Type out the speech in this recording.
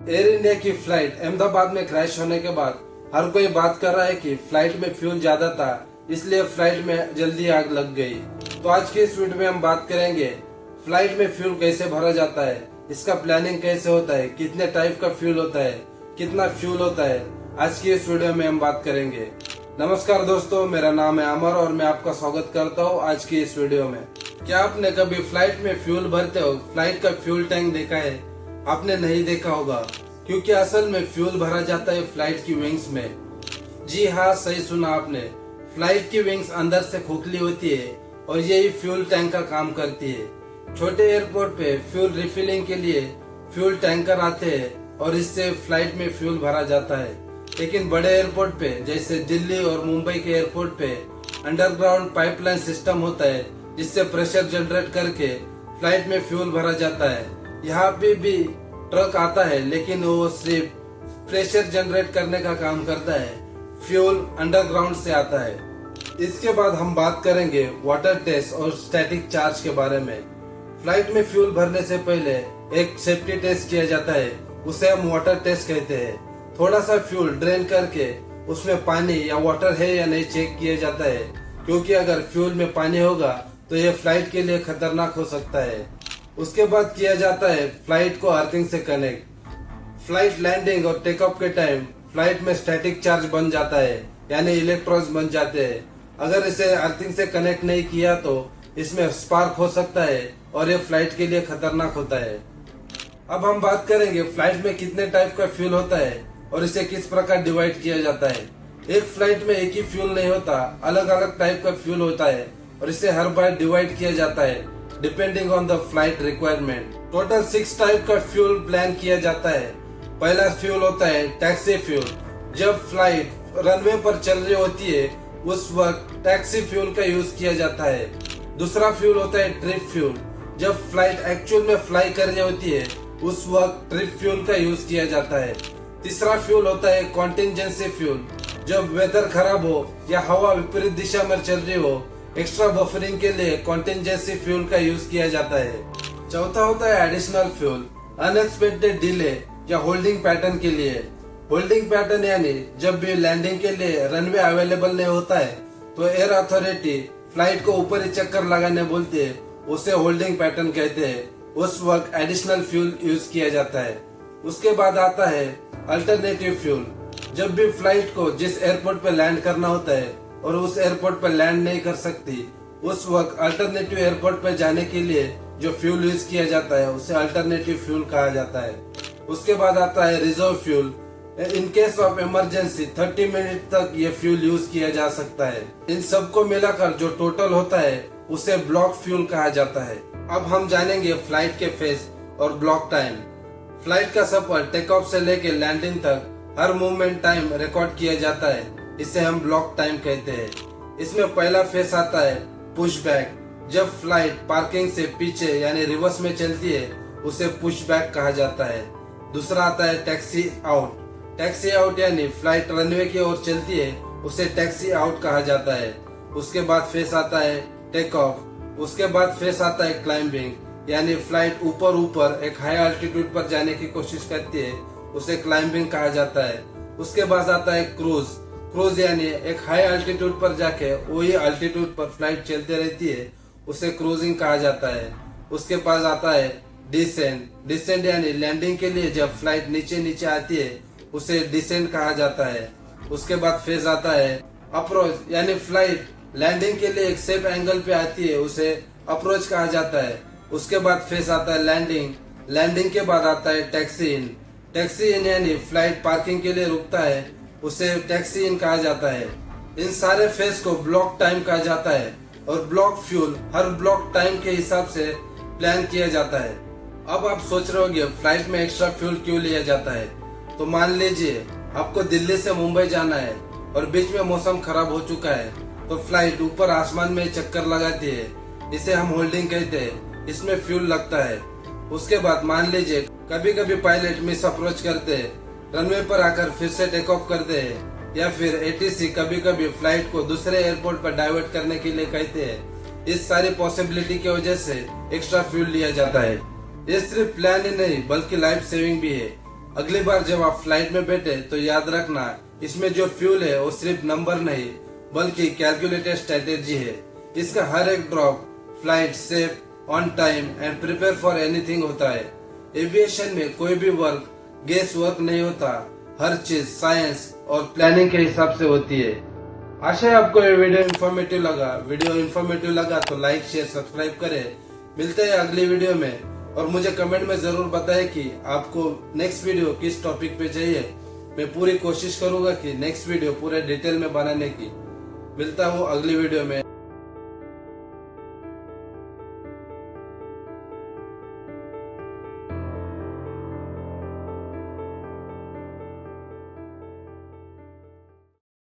Air India की flight Ahmedabad में crash होने के बाद हर कोई बात कर रहा है कि फ्लाइट में फ्यूल ज्यादा था, इसलिए फ्लाइट में जल्दी आग लग गई। तो आज के इस वीडियो में हम बात करेंगे फ्लाइट में फ्यूल कैसे भरा जाता है, इसका प्लानिंग कैसे होता है, कितने टाइप का फ्यूल होता है, कितना फ्यूल होता है। आज की इस वीडियो में हम बात करेंगे। नमस्कार दोस्तों, मेरा नाम है अमर और मैं आपका स्वागत करता हूँ आज की इस वीडियो में। क्या आपने कभी फ्लाइट में फ्यूल भरते हो फ्लाइट का फ्यूल टैंक देखा है? आपने नहीं देखा होगा, क्योंकि असल में फ्यूल भरा जाता है फ्लाइट की विंग्स में। जी हाँ, सही सुना आपने। फ्लाइट की विंग्स अंदर से खोखली होती है और यही फ्यूल टैंक का काम करती है। छोटे एयरपोर्ट पे फ्यूल रिफिलिंग के लिए फ्यूल टैंकर आते हैं और इससे फ्लाइट में फ्यूल भरा जाता है। लेकिन बड़े एयरपोर्ट पे जैसे दिल्ली और मुंबई के एयरपोर्ट पे अंडरग्राउंड पाइपलाइन सिस्टम होता है, जिससे प्रेशर जनरेट करके फ्लाइट में फ्यूल भरा जाता है। यहाँ पे भी ट्रक आता है, लेकिन वो सिर्फ प्रेशर जनरेट करने का काम करता है। फ्यूल अंडरग्राउंड से आता है। इसके बाद हम बात करेंगे वाटर टेस्ट और स्टैटिक चार्ज के बारे में। फ्लाइट में फ्यूल भरने से पहले एक सेफ्टी टेस्ट किया जाता है, उसे हम वाटर टेस्ट कहते हैं। थोड़ा सा फ्यूल ड्रेन करके उसमें पानी या वाटर है या नहीं चेक किया जाता है, क्योंकि अगर फ्यूल में पानी होगा तो यह फ्लाइट के लिए खतरनाक हो सकता है। उसके बाद किया जाता है फ्लाइट को अर्थिंग से कनेक्ट। फ्लाइट लैंडिंग और टेक ऑफ के टाइम फ्लाइट में स्टैटिक चार्ज बन जाता है, यानी इलेक्ट्रॉन्स बन जाते हैं। अगर इसे अर्थिंग से कनेक्ट नहीं किया तो इसमें स्पार्क हो सकता है और ये फ्लाइट के लिए खतरनाक होता है। अब हम बात करेंगे फ्लाइट में कितने टाइप का फ्यूल होता है और इसे किस प्रकार डिवाइड किया जाता है। एक फ्लाइट में एक ही फ्यूल नहीं होता, अलग अलग टाइप का फ्यूल होता है और इसे हर बार डिवाइड किया जाता है depending on the flight requirement. Total 6 type का फ्यूल प्लान किया जाता है। पहला फ्यूल होता है टैक्सी फ्यूल। जब फ्लाइट रनवे पर चल रही होती है उस वक्त टैक्सी फ्यूल का यूज किया जाता है। दूसरा फ्यूल होता है ट्रिप फ्यूल। जब फ्लाइट एक्चुअल में फ्लाई कर रही होती है उस वक्त ट्रिप फ्यूल का यूज किया जाता है। तीसरा फ्यूल होता है कॉन्टिजेंसी फ्यूल। जब वेदर खराब हो या हवा विपरीत दिशा में चल रही हो, एक्स्ट्रा बफरिंग के लिए कॉन्टिजेंसी फ्यूल का यूज किया जाता है। चौथा होता है एडिशनल फ्यूल। अनएक्सपेक्टेड डिले या होल्डिंग पैटर्न के लिए। होल्डिंग पैटर्न यानी जब भी लैंडिंग के लिए रनवे अवेलेबल नहीं होता है तो एयर अथॉरिटी फ्लाइट को ऊपर ही चक्कर लगाने बोलती है, उसे होल्डिंग पैटर्न कहते हैं। उस वक्त एडिशनल फ्यूल यूज किया जाता है। उसके बाद आता है अल्टरनेटिव फ्यूल। जब भी फ्लाइट को जिस एयरपोर्ट पे लैंड करना होता है और उस एयरपोर्ट पर लैंड नहीं कर सकती, उस वक्त अल्टरनेटिव एयरपोर्ट पर जाने के लिए जो फ्यूल यूज किया जाता है उसे अल्टरनेटिव फ्यूल कहा जाता है। उसके बाद आता है reserve fuel. In case of emergency 30 minute तक ये फ्यूल यूज किया जा सकता है। इन सबको मिलाकर जो टोटल होता है उसे ब्लॉक फ्यूल कहा जाता है। अब हम जानेंगे फ्लाइट के फेज और ब्लॉक टाइम। फ्लाइट का सफर टेक ऑफ से लेके लैंडिंग तक हर मूवमेंट टाइम रिकॉर्ड किया जाता है, इसे हम ब्लॉक टाइम कहते हैं। इसमें पहला फेस आता है पुश बैक। जब फ्लाइट पार्किंग से पीछे यानी रिवर्स में चलती है उसे पुश बैक कहा जाता है। दूसरा आता है टैक्सी आउट। टैक्सी आउट यानी फ्लाइट रनवे की ओर चलती है, उसे टैक्सी आउट कहा जाता है। उसके बाद फेस आता है टेक ऑफ। उसके बाद फेस आता है क्लाइंबिंग, यानी फ्लाइट ऊपर एक हाई अल्टीट्यूड पर जाने की कोशिश करती है, उसे क्लाइंबिंग कहा जाता है। उसके बाद आता है क्रूज। क्रूज यानी एक हाई अल्टीट्यूड पर जाके वही अल्टीट्यूड पर फ्लाइट चलती रहती है, उसे क्रूजिंग कहा जाता है। उसके पास आता है डिसेंट। डिसेंट यानी लैंडिंग के लिए जब फ्लाइट नीचे आती है उसे डिसेंट कहा जाता है। उसके बाद फेज आता है अप्रोच, यानी फ्लाइट लैंडिंग के लिए एक सेफ एंगल पे आती है, उसे अप्रोच कहा जाता है। उसके बाद फेज आता है लैंडिंग। लैंडिंग के बाद आता है टैक्सी इन। टैक्सी इन यानी फ्लाइट पार्किंग के लिए रुकता है, उसे टैक्सी इन कहा जाता है। इन सारे फेज को ब्लॉक टाइम कहा जाता है और ब्लॉक फ्यूल हर ब्लॉक टाइम के हिसाब से प्लान किया जाता है। अब आप सोच रहे होंगे फ्लाइट में एक्स्ट्रा फ्यूल क्यों लिया जाता है। तो मान लीजिए आपको दिल्ली से मुंबई जाना है और बीच में मौसम खराब हो चुका है, तो फ्लाइट ऊपर आसमान में चक्कर लगाती है, इसे हम होल्डिंग कहते हैं। इसमें फ्यूल लगता है। उसके बाद मान लीजिए कभी कभी पायलट मिस अप्रोच करते हैं, रनवे पर आकर फिर से टेक ऑफ करते हैं, या फिर एटीसी कभी कभी फ्लाइट को दूसरे एयरपोर्ट पर डाइवर्ट करने के लिए कहते हैं। इस सारी पॉसिबिलिटी की वजह से एक्स्ट्रा फ्यूल लिया जाता है। ये सिर्फ प्लान ही नहीं बल्कि लाइफ सेविंग भी है। अगली बार जब आप फ्लाइट में बैठे तो याद रखना, इसमें जो फ्यूल है वो सिर्फ नंबर नहीं बल्कि कैलकुलेटेड स्ट्रेटेजी है। इसका हर एक drop flight safe, on time and prepare for anything होता है। एविएशन में कोई भी वर्क गेस वर्क नहीं होता, हर चीज साइंस और प्लानिंग के हिसाब से होती है। आशा है आपको ये वीडियो इन्फॉर्मेटिव लगा। वीडियो इन्फॉर्मेटिव लगा तो लाइक शेयर सब्सक्राइब करें। मिलते हैं अगली वीडियो में, और मुझे कमेंट में जरूर बताएं कि आपको नेक्स्ट वीडियो किस टॉपिक पे चाहिए। मैं पूरी कोशिश करूंगा कि नेक्स्ट वीडियो पूरे डिटेल में बनाने की। मिलता हूँ अगली वीडियो में।